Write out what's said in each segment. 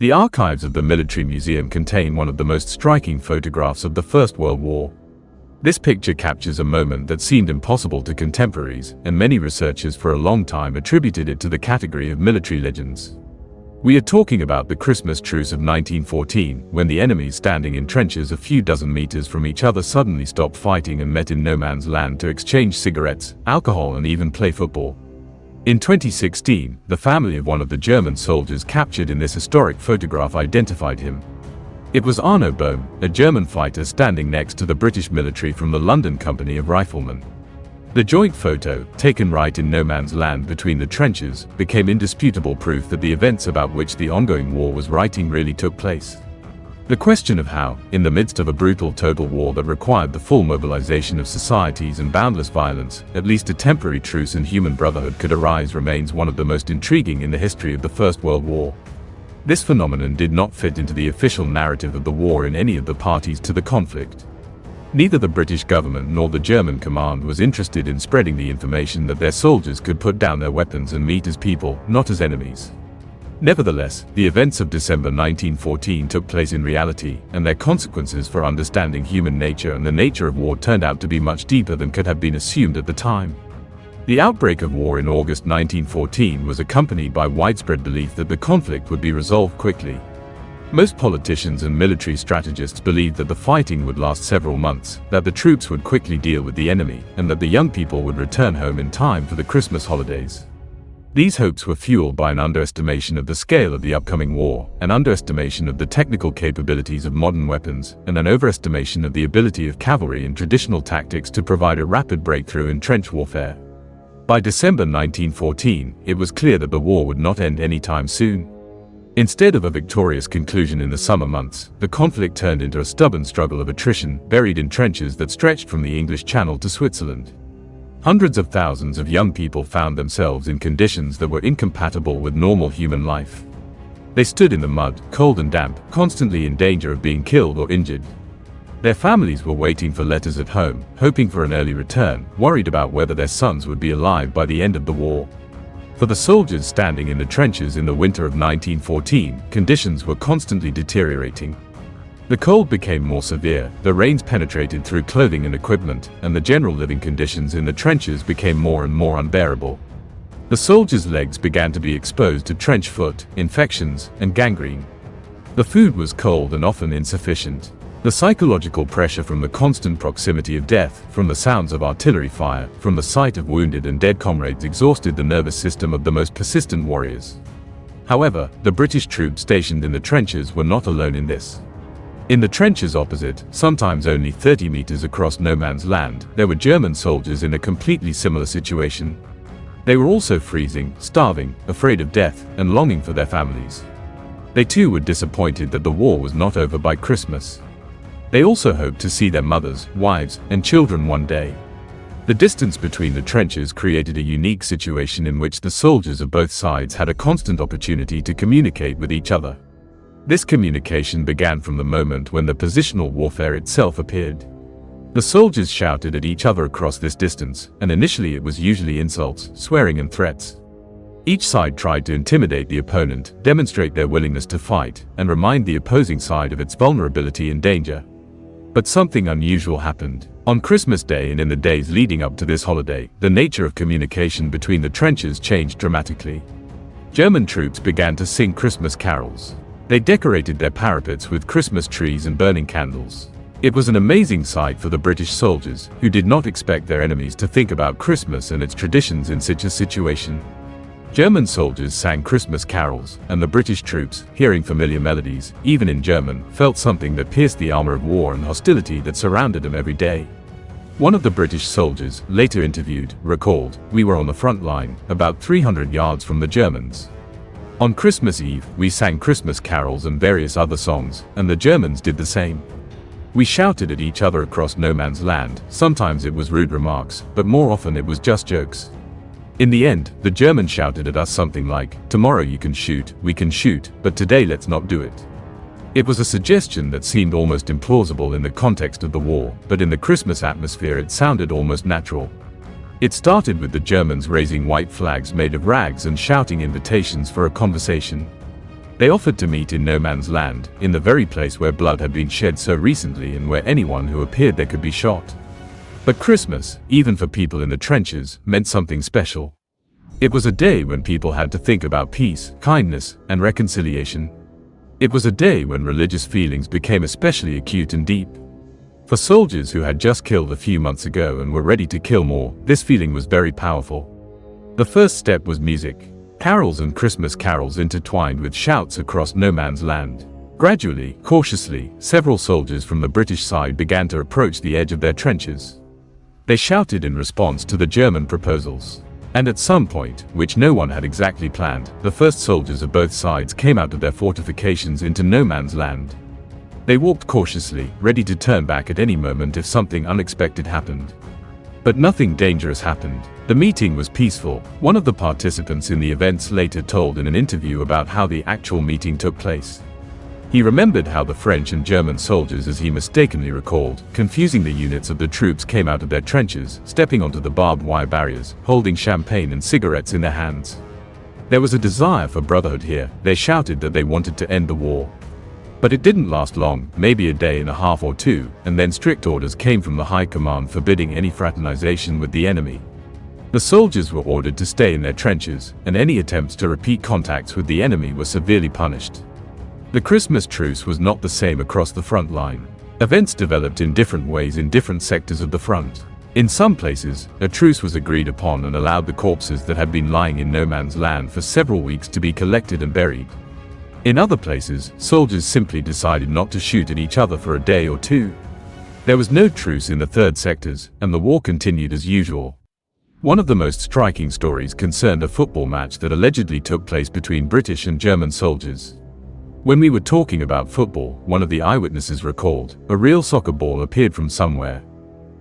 The archives of the Military Museum contain one of the most striking photographs of the First World War. This picture captures a moment that seemed impossible to contemporaries, and many researchers for a long time attributed it to the category of military legends. We are talking about the Christmas Truce of 1914, when the enemies standing in trenches a few dozen meters from each other suddenly stopped fighting and met in no man's land to exchange cigarettes, alcohol, and even play football. In 2016, the family of one of the German soldiers captured in this historic photograph identified him. It was Arno Bohm, a German fighter standing next to the British military from the London Company of Riflemen. The joint photo, taken right in no man's land between the trenches, became indisputable proof that the events about which the ongoing war was writing really took place. The question of how, in the midst of a brutal total war that required the full mobilization of societies and boundless violence, at least a temporary truce and human brotherhood could arise remains one of the most intriguing in the history of the First World War. This phenomenon did not fit into the official narrative of the war in any of the parties to the conflict. Neither the British government nor the German command was interested in spreading the information that their soldiers could put down their weapons and meet as people, not as enemies. Nevertheless, the events of December 1914 took place in reality, and their consequences for understanding human nature and the nature of war turned out to be much deeper than could have been assumed at the time. The outbreak of war in August 1914 was accompanied by widespread belief that the conflict would be resolved quickly. Most politicians and military strategists believed that the fighting would last several months, that the troops would quickly deal with the enemy, and that the young people would return home in time for the Christmas holidays. These hopes were fueled by an underestimation of the scale of the upcoming war, an underestimation of the technical capabilities of modern weapons, and an overestimation of the ability of cavalry and traditional tactics to provide a rapid breakthrough in trench warfare. By December 1914, it was clear that the war would not end anytime soon. Instead of a victorious conclusion in the summer months, the conflict turned into a stubborn struggle of attrition, buried in trenches that stretched from the English Channel to Switzerland. Hundreds of thousands of young people found themselves in conditions that were incompatible with normal human life. They stood in the mud, cold and damp, constantly in danger of being killed or injured. Their families were waiting for letters at home, hoping for an early return, worried about whether their sons would be alive by the end of the war. For the soldiers standing in the trenches in the winter of 1914, conditions were constantly deteriorating. The cold became more severe, the rains penetrated through clothing and equipment, and the general living conditions in the trenches became more and more unbearable. The soldiers' legs began to be exposed to trench foot, infections, and gangrene. The food was cold and often insufficient. The psychological pressure from the constant proximity of death, from the sounds of artillery fire, from the sight of wounded and dead comrades exhausted the nervous system of the most persistent warriors. However, the British troops stationed in the trenches were not alone in this. In the trenches opposite, sometimes only 30 meters across no man's land, there were German soldiers in a completely similar situation. They were also freezing, starving, afraid of death, and longing for their families. They too were disappointed that the war was not over by Christmas. They also hoped to see their mothers, wives, and children one day. The distance between the trenches created a unique situation in which the soldiers of both sides had a constant opportunity to communicate with each other. This communication began from the moment when the positional warfare itself appeared. The soldiers shouted at each other across this distance, and initially it was usually insults, swearing, and threats. Each side tried to intimidate the opponent, demonstrate their willingness to fight, and remind the opposing side of its vulnerability and danger. But something unusual happened. On Christmas Day and in the days leading up to this holiday, the nature of communication between the trenches changed dramatically. German troops began to sing Christmas carols. They decorated their parapets with Christmas trees and burning candles. It was an amazing sight for the British soldiers, who did not expect their enemies to think about Christmas and its traditions in such a situation. German soldiers sang Christmas carols, and the British troops, hearing familiar melodies, even in German, felt something that pierced the armor of war and hostility that surrounded them every day. One of the British soldiers, later interviewed, recalled, "We were on the front line, about 300 yards from the Germans. On Christmas Eve, we sang Christmas carols and various other songs, and the Germans did the same. We shouted at each other across no man's land. Sometimes it was rude remarks, but more often it was just jokes. In the end, the Germans shouted at us something like, 'Tomorrow you can shoot, we can shoot, but today let's not do it.' It was a suggestion that seemed almost implausible in the context of the war, but in the Christmas atmosphere it sounded almost natural. It started with the Germans raising white flags made of rags and shouting invitations for a conversation. They offered to meet in no man's land, in the very place where blood had been shed so recently and where anyone who appeared there could be shot. But Christmas, even for people in the trenches, meant something special. It was a day when people had to think about peace, kindness, and reconciliation. It was a day when religious feelings became especially acute and deep. For soldiers who had just killed a few months ago and were ready to kill more, this feeling was very powerful. The first step was music. Carols and Christmas carols intertwined with shouts across no man's land. Gradually, cautiously, several soldiers from the British side began to approach the edge of their trenches. They shouted in response to the German proposals. And at some point, which no one had exactly planned, the first soldiers of both sides came out of their fortifications into no man's land. They walked cautiously, ready to turn back at any moment if something unexpected happened. But nothing dangerous happened. The meeting was peaceful. One of the participants in the events later told in an interview about how the actual meeting took place. He remembered how the French and German soldiers, as he mistakenly recalled, confusing the units of the troops, came out of their trenches, stepping onto the barbed wire barriers, holding champagne and cigarettes in their hands. There was a desire for brotherhood here. They shouted that they wanted to end the war. But it didn't last long, maybe a day and a half or two, and then strict orders came from the high command forbidding any fraternization with the enemy. The soldiers were ordered to stay in their trenches, and any attempts to repeat contacts with the enemy were severely punished. The Christmas truce was not the same across the front line. Events developed in different ways in different sectors of the front. In some places, a truce was agreed upon and allowed the corpses that had been lying in no man's land for several weeks to be collected and buried. In other places, soldiers simply decided not to shoot at each other for a day or two. There was no truce in the third sectors, and the war continued as usual. One of the most striking stories concerned a football match that allegedly took place between British and German soldiers. When we were talking about football, one of the eyewitnesses recalled, a real soccer ball appeared from somewhere.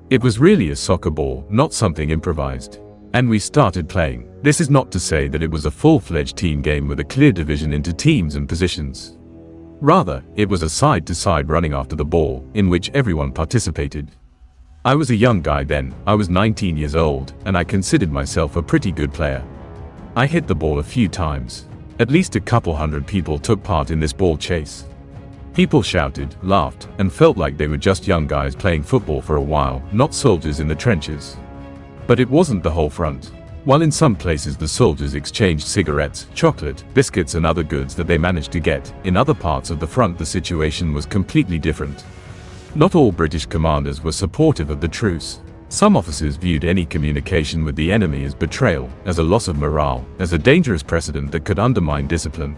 It was really a soccer ball, not something improvised. And we started playing. This is not to say that it was a full-fledged team game with a clear division into teams and positions. Rather, it was a side-to-side running after the ball, in which everyone participated. I was a young guy then. I was 19 years old, and I considered myself a pretty good player. I hit the ball a few times. At least a couple hundred people took part in this ball chase. People shouted, laughed, and felt like they were just young guys playing football for a while, not soldiers in the trenches. But it wasn't the whole front. While in some places the soldiers exchanged cigarettes, chocolate, biscuits and other goods that they managed to get, in other parts of the front the situation was completely different. Not all British commanders were supportive of the truce. Some officers viewed any communication with the enemy as betrayal, as a loss of morale, as a dangerous precedent that could undermine discipline.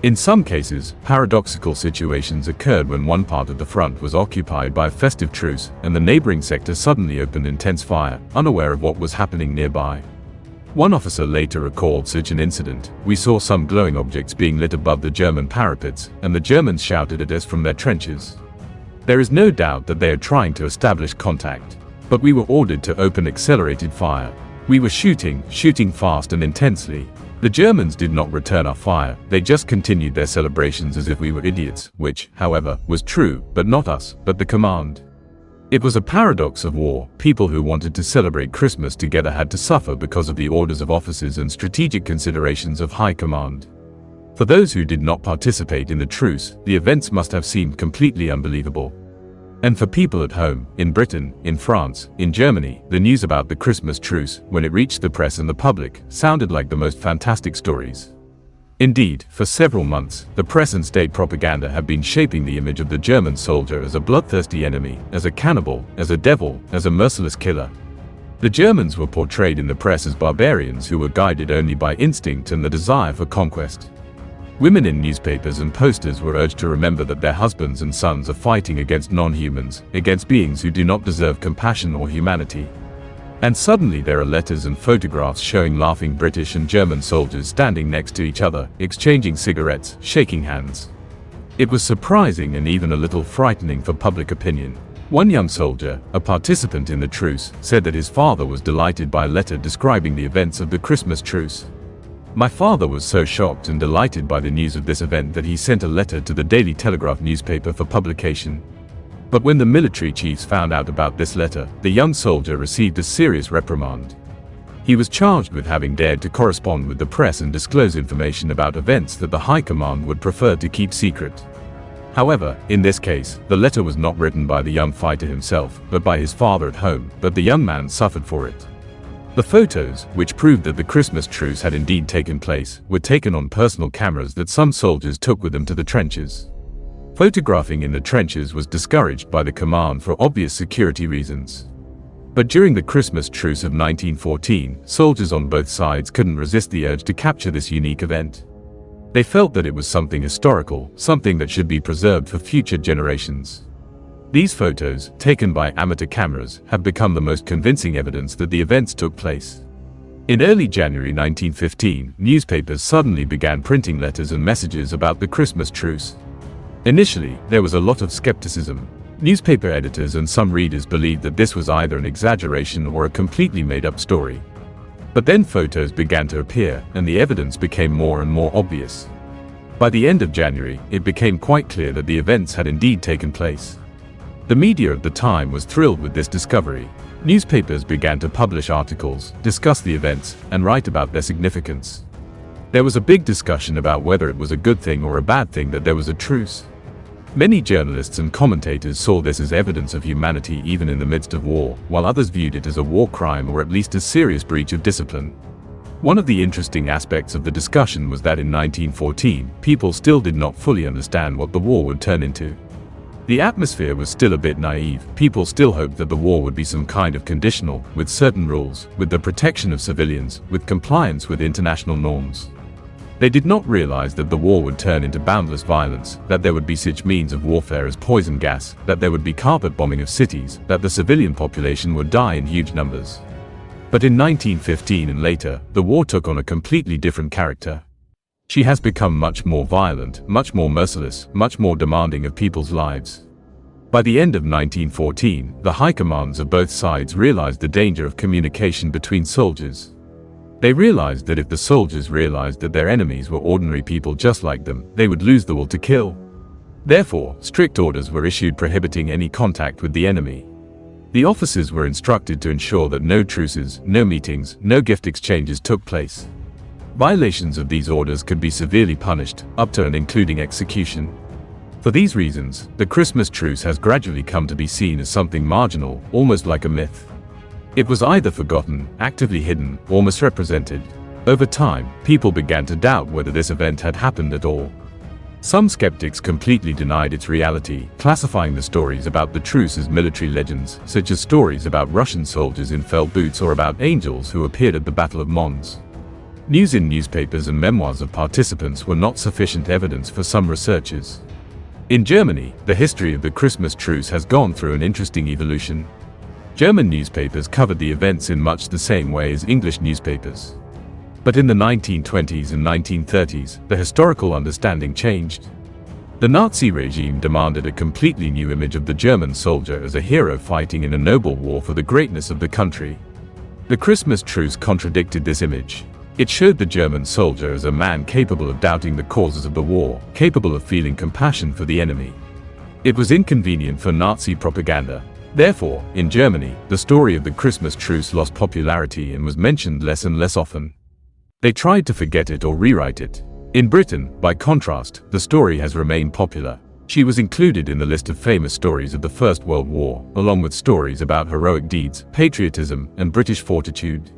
In some cases, paradoxical situations occurred when one part of the front was occupied by a festive truce and the neighboring sector suddenly opened intense fire, unaware of what was happening nearby. One officer later recalled such an incident. We saw some glowing objects being lit above the German parapets, and the Germans shouted at us from their trenches. There is no doubt that they are trying to establish contact. But we were ordered to open accelerated fire. We were shooting fast and intensely. The Germans did not return our fire, they just continued their celebrations as if we were idiots, which, however, was true, but not us, but the command. It was a paradox of war. People who wanted to celebrate Christmas together had to suffer because of the orders of officers and strategic considerations of high command. For those who did not participate in the truce, the events must have seemed completely unbelievable. And for people at home, in Britain, in France, in Germany, the news about the Christmas truce, when it reached the press and the public, sounded like the most fantastic stories. Indeed, for several months, the press and state propaganda have been shaping the image of the German soldier as a bloodthirsty enemy, as a cannibal, as a devil, as a merciless killer. The Germans were portrayed in the press as barbarians who were guided only by instinct and the desire for conquest. Women in newspapers and posters were urged to remember that their husbands and sons are fighting against non-humans, against beings who do not deserve compassion or humanity. And suddenly there are letters and photographs showing laughing British and German soldiers standing next to each other, exchanging cigarettes, shaking hands. It was surprising and even a little frightening for public opinion. One young soldier, a participant in the truce, said that his father was delighted by a letter describing the events of the Christmas truce. My father was so shocked and delighted by the news of this event that he sent a letter to the Daily Telegraph newspaper for publication. But when the military chiefs found out about this letter, the young soldier received a serious reprimand. He was charged with having dared to correspond with the press and disclose information about events that the High Command would prefer to keep secret. However, in this case, the letter was not written by the young fighter himself, but by his father at home, but the young man suffered for it. The photos, which proved that the Christmas truce had indeed taken place, were taken on personal cameras that some soldiers took with them to the trenches. Photographing in the trenches was discouraged by the command for obvious security reasons. But during the Christmas Truce of 1914, soldiers on both sides couldn't resist the urge to capture this unique event. They felt that it was something historical, something that should be preserved for future generations. These photos, taken by amateur cameras, have become the most convincing evidence that the events took place. In early January 1915, newspapers suddenly began printing letters and messages about the Christmas truce. Initially, there was a lot of skepticism. Newspaper editors and some readers believed that this was either an exaggeration or a completely made-up story. But then photos began to appear, and the evidence became more and more obvious. By the end of January, it became quite clear that the events had indeed taken place. The media at the time was thrilled with this discovery. Newspapers began to publish articles, discuss the events, and write about their significance. There was a big discussion about whether it was a good thing or a bad thing that there was a truce. Many journalists and commentators saw this as evidence of humanity even in the midst of war, while others viewed it as a war crime or at least a serious breach of discipline. One of the interesting aspects of the discussion was that in 1914, people still did not fully understand what the war would turn into. The atmosphere was still a bit naive. People still hoped that the war would be some kind of conditional, with certain rules, with the protection of civilians, with compliance with international norms. They did not realize that the war would turn into boundless violence, that there would be such means of warfare as poison gas, that there would be carpet bombing of cities, that the civilian population would die in huge numbers. But in 1915 and later, the war took on a completely different character. She has become much more violent, much more merciless, much more demanding of people's lives. By the end of 1914, the high commands of both sides realized the danger of communication between soldiers. They realized that if the soldiers realized that their enemies were ordinary people just like them, they would lose the will to kill. Therefore, strict orders were issued prohibiting any contact with the enemy. The officers were instructed to ensure that no truces, no meetings, no gift exchanges took place. Violations of these orders could be severely punished, up to and including execution. For these reasons, the Christmas truce has gradually come to be seen as something marginal, almost like a myth. It was either forgotten, actively hidden, or misrepresented. Over time, people began to doubt whether this event had happened at all. Some skeptics completely denied its reality, classifying the stories about the truce as military legends, such as stories about Russian soldiers in felt boots or about angels who appeared at the Battle of Mons. News in newspapers and memoirs of participants were not sufficient evidence for some researchers. In Germany, the history of the Christmas truce has gone through an interesting evolution. German newspapers covered the events in much the same way as English newspapers. But in the 1920s and 1930s, the historical understanding changed. The Nazi regime demanded a completely new image of the German soldier as a hero fighting in a noble war for the greatness of the country. The Christmas truce contradicted this image. It showed the German soldier as a man capable of doubting the causes of the war, capable of feeling compassion for the enemy. It was inconvenient for Nazi propaganda. Therefore, in Germany, the story of the Christmas truce lost popularity and was mentioned less and less often. They tried to forget it or rewrite it. In Britain, by contrast, the story has remained popular. She was included in the list of famous stories of the First World War, along with stories about heroic deeds, patriotism, and British fortitude.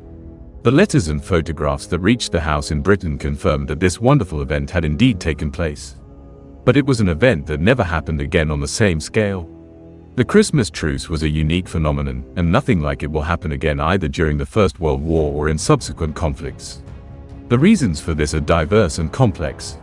The letters and photographs that reached the house in Britain confirmed that this wonderful event had indeed taken place. But it was an event that never happened again on the same scale. The Christmas truce was a unique phenomenon, and nothing like it will happen again either during the First World War or in subsequent conflicts. The reasons for this are diverse and complex.